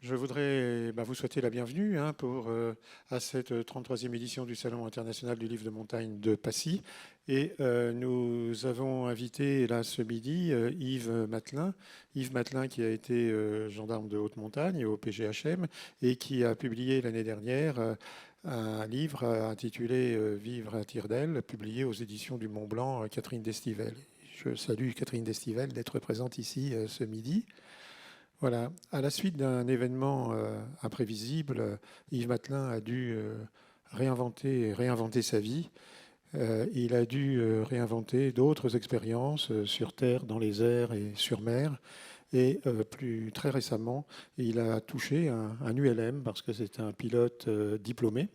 Je voudrais vous souhaiter la bienvenue à cette 33e édition du Salon international du livre de montagne de Passy. Et nous avons invité là ce midi Yves Matelin. Yves Matelin qui a été gendarme de haute montagne au PGHM et qui a publié l'année dernière un livre intitulé Vivre à tire d'aile, publié aux éditions du Mont Blanc, Catherine Destivelle. Je salue Catherine Destivelle d'être présente ici ce midi. Voilà. À la suite d'un événement imprévisible, Yves Matelin a dû réinventer sa vie. Il a dû réinventer d'autres expériences sur Terre, dans les airs et sur mer. Et plus très récemment, il a touché un ULM parce que c'est un pilote diplômé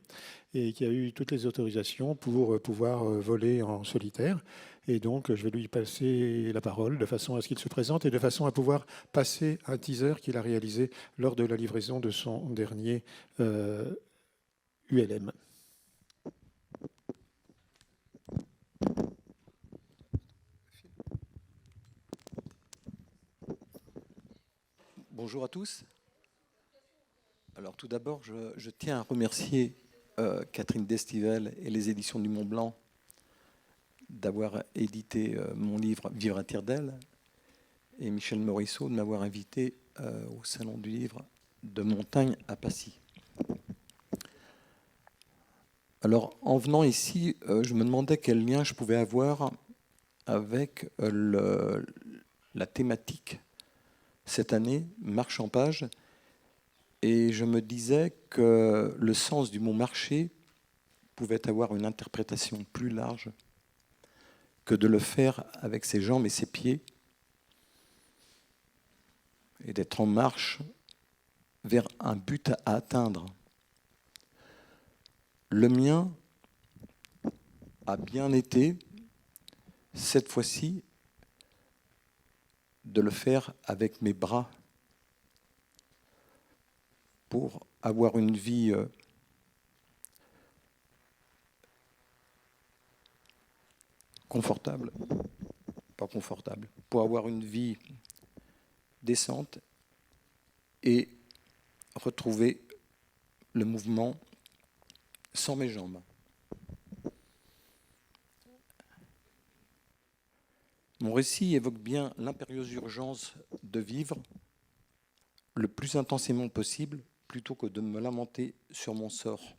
et qui a eu toutes les autorisations pour pouvoir voler en solitaire. Et donc, je vais lui passer la parole de façon à ce qu'il se présente et de façon à pouvoir passer un teaser qu'il a réalisé lors de la livraison de son dernier ULM. Bonjour à tous. Alors tout d'abord, je tiens à remercier Catherine Destivelle et les éditions du Mont Blanc d'avoir édité mon livre Vivre à tire d'aile et Michel Morisseau de m'avoir invité au Salon du livre de montagne à Passy. Alors en venant ici, je me demandais quel lien je pouvais avoir avec la thématique cette année, marche en page. Et je me disais que le sens du mot marcher pouvait avoir une interprétation plus large que de le faire avec ses jambes et ses pieds et d'être en marche vers un but à atteindre. Le mien a bien été, cette fois-ci, de le faire avec mes bras pour avoir une vie confortable, pas confortable, pour avoir une vie décente et retrouver le mouvement sans mes jambes. Mon récit évoque bien l'impérieuse urgence de vivre le plus intensément possible plutôt que de me lamenter sur mon sort.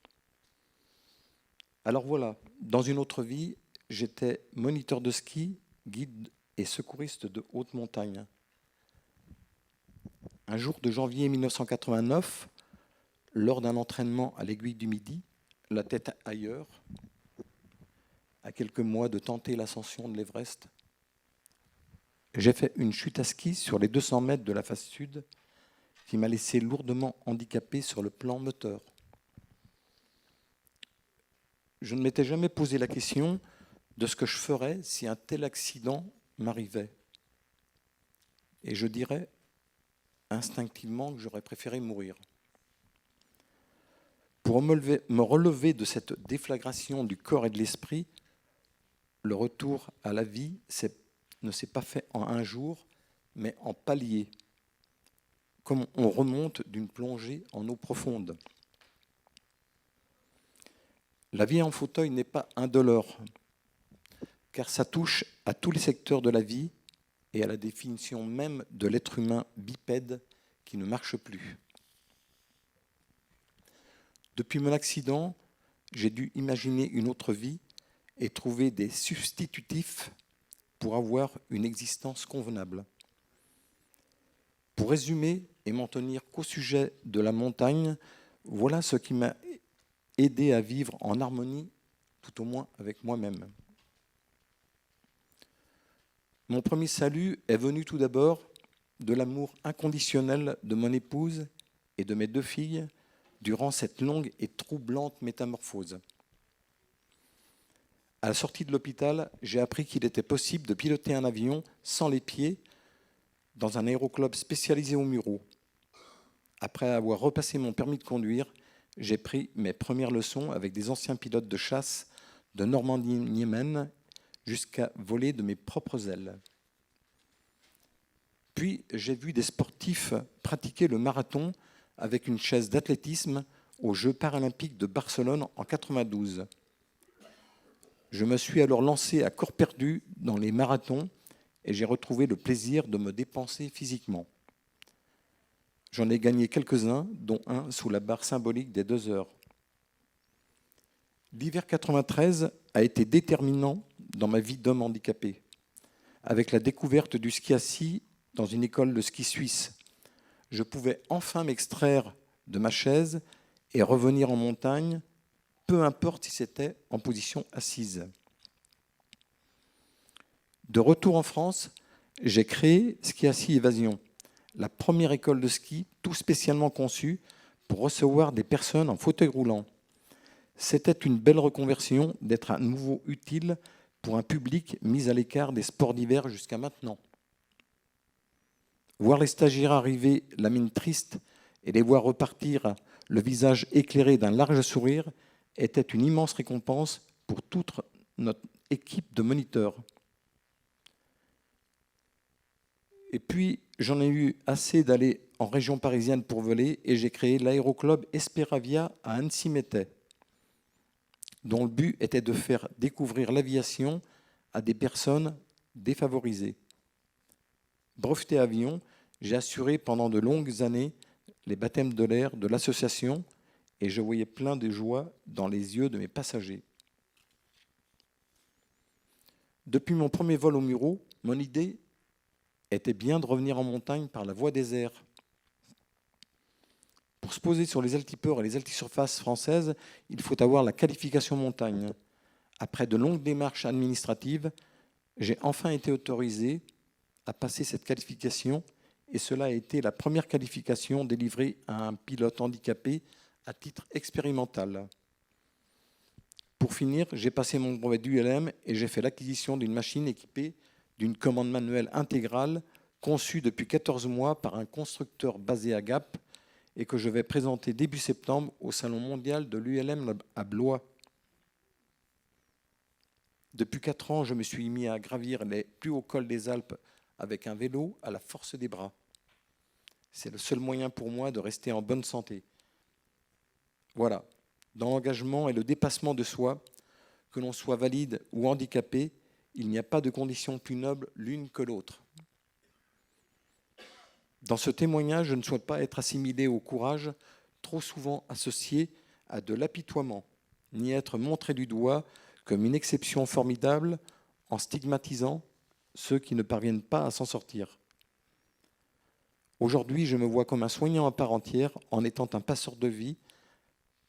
Alors voilà, dans une autre vie, j'étais moniteur de ski, guide et secouriste de haute montagne. Un jour de janvier 1989, lors d'un entraînement à l'Aiguille du Midi, la tête ailleurs, à quelques mois de tenter l'ascension de l'Everest, j'ai fait une chute à ski sur les 200 mètres de la face sud qui m'a laissé lourdement handicapé sur le plan moteur. Je ne m'étais jamais posé la question de ce que je ferais si un tel accident m'arrivait. Et je dirais instinctivement que j'aurais préféré mourir. Pour me relever de cette déflagration du corps et de l'esprit, le retour à la vie ne s'est pas fait en un jour, mais en paliers, comme on remonte d'une plongée en eau profonde. La vie en fauteuil n'est pas indolore, car ça touche à tous les secteurs de la vie et à la définition même de l'être humain bipède qui ne marche plus. Depuis mon accident, j'ai dû imaginer une autre vie et trouver des substitutifs pour avoir une existence convenable. Pour résumer et m'en tenir qu'au sujet de la montagne, voilà ce qui m'a aidé à vivre en harmonie, tout au moins avec moi-même. Mon premier salut est venu tout d'abord de l'amour inconditionnel de mon épouse et de mes 2 filles durant cette longue et troublante métamorphose. À la sortie de l'hôpital, j'ai appris qu'il était possible de piloter un avion sans les pieds dans un aéroclub spécialisé aux Mureaux. Après avoir repassé mon permis de conduire, j'ai pris mes premières leçons avec des anciens pilotes de chasse de Normandie-Niemen jusqu'à voler de mes propres ailes. Puis j'ai vu des sportifs pratiquer le marathon avec une chaise d'athlétisme aux Jeux paralympiques de Barcelone en 92. Je me suis alors lancé à corps perdu dans les marathons et j'ai retrouvé le plaisir de me dépenser physiquement. J'en ai gagné quelques-uns, dont un sous la barre symbolique des 2 heures. L'hiver 93 a été déterminant dans ma vie d'homme handicapé, avec la découverte du ski assis dans une école de ski suisse. Je pouvais enfin m'extraire de ma chaise et revenir en montagne, peu importe si c'était en position assise. De retour en France, j'ai créé Ski Assis Évasion, la première école de ski tout spécialement conçue pour recevoir des personnes en fauteuil roulant. C'était une belle reconversion d'être à nouveau utile pour un public mis à l'écart des sports d'hiver jusqu'à maintenant. Voir les stagiaires arriver la mine triste et les voir repartir le visage éclairé d'un large sourire était une immense récompense pour toute notre équipe de moniteurs. Et puis, j'en ai eu assez d'aller en région parisienne pour voler et j'ai créé l'aéroclub Esperavia à Annecy-Mettais, dont le but était de faire découvrir l'aviation à des personnes défavorisées. Breveté avion, j'ai assuré pendant de longues années les baptêmes de l'air de l'association et je voyais plein de joie dans les yeux de mes passagers. Depuis mon premier vol au Mureaux, mon idée était bien de revenir en montagne par la voie des airs. Pour se poser sur les altiports et les altisurfaces françaises, il faut avoir la qualification montagne. Après de longues démarches administratives, j'ai enfin été autorisé à passer cette qualification et cela a été la première qualification délivrée à un pilote handicapé à titre expérimental. Pour finir, j'ai passé mon brevet d'ULM et j'ai fait l'acquisition d'une machine équipée d'une commande manuelle intégrale conçue depuis 14 mois par un constructeur basé à Gap et que je vais présenter début septembre au Salon mondial de l'ULM à Blois. Depuis 4 ans, je me suis mis à gravir les plus hauts cols des Alpes avec un vélo à la force des bras. C'est le seul moyen pour moi de rester en bonne santé. Voilà, dans l'engagement et le dépassement de soi, que l'on soit valide ou handicapé, il n'y a pas de condition plus noble l'une que l'autre. Dans ce témoignage, je ne souhaite pas être assimilé au courage, trop souvent associé à de l'apitoiement, ni être montré du doigt comme une exception formidable en stigmatisant ceux qui ne parviennent pas à s'en sortir. Aujourd'hui, je me vois comme un soignant à part entière en étant un passeur de vie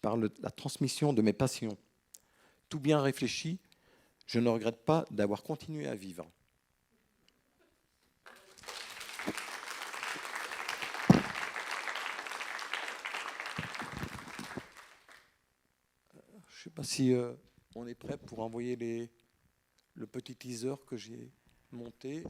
par la transmission de mes passions. Tout bien réfléchi, je ne regrette pas d'avoir continué à vivre. Je ne sais pas si on est prêt pour envoyer le petit teaser que j'ai monté.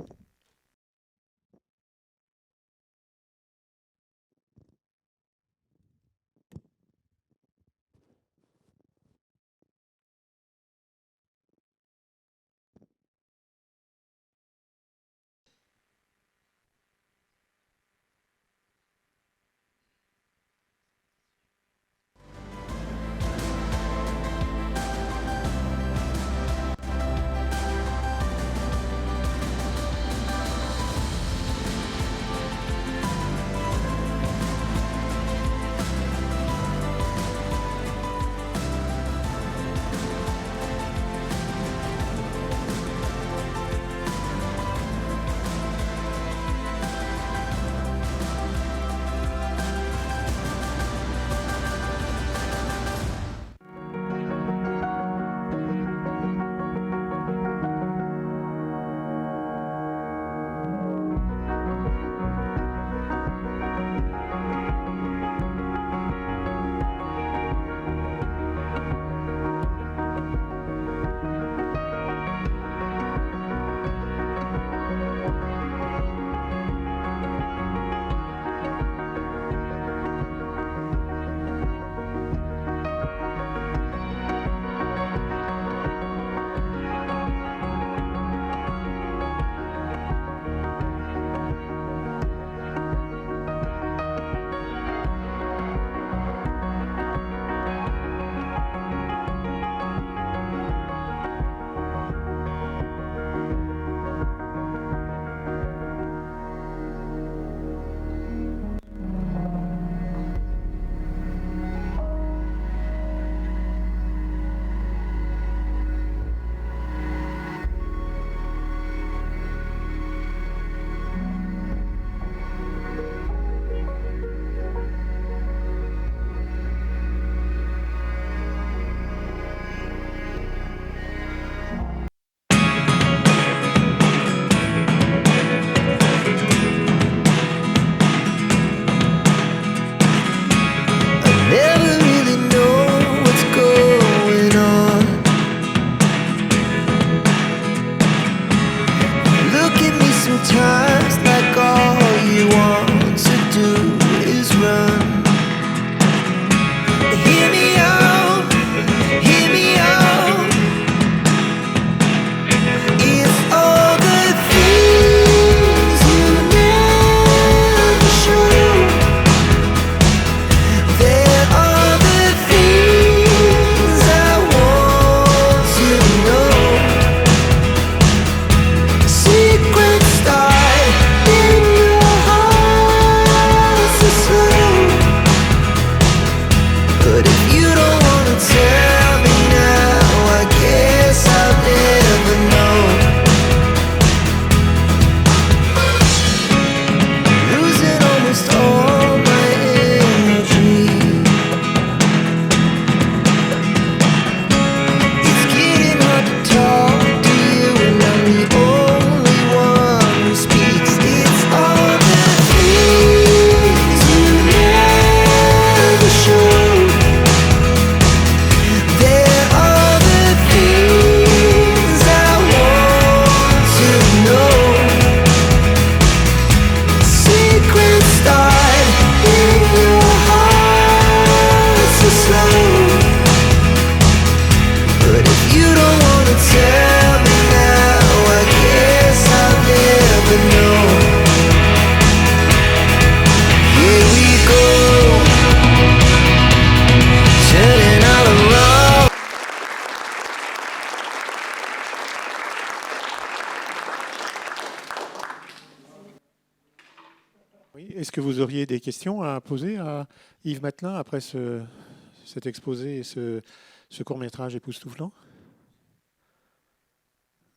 Est-ce que vous auriez des questions à poser à Yves Matelin après cet exposé et ce court-métrage époustouflant?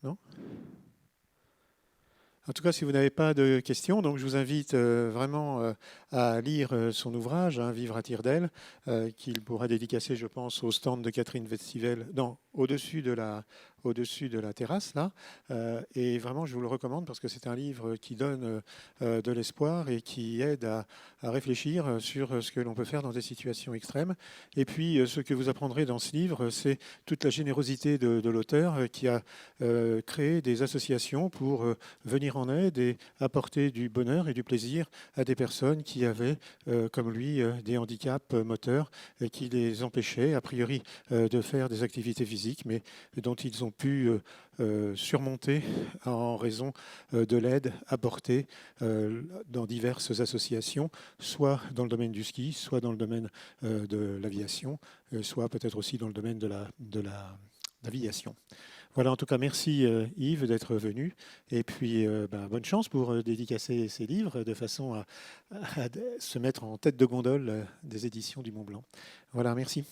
Non? En tout cas, si vous n'avez pas de questions, donc je vous invite vraiment à lire son ouvrage, hein, Vivre à tire d'aile, qu'il pourra dédicacer, je pense, au stand de Catherine Westphal, non, au-dessus de la terrasse, là. Et vraiment, je vous le recommande parce que c'est un livre qui donne de l'espoir et qui aide à réfléchir sur ce que l'on peut faire dans des situations extrêmes. Et puis, ce que vous apprendrez dans ce livre, c'est toute la générosité de l'auteur qui a créé des associations pour venir en aide et apporter du bonheur et du plaisir à des personnes qui avaient, comme lui, des handicaps moteurs qui les empêchaient, a priori, de faire des activités physiques, mais dont ils ont pu surmonter en raison de l'aide apportée dans diverses associations, soit dans le domaine du ski, soit dans le domaine de l'aviation, soit peut-être aussi dans le domaine de l'aviation. Voilà, en tout cas, merci Yves d'être venu. Et puis, bonne chance pour dédicacer ces livres de façon à se mettre en tête de gondole des éditions du Mont Blanc. Voilà, merci.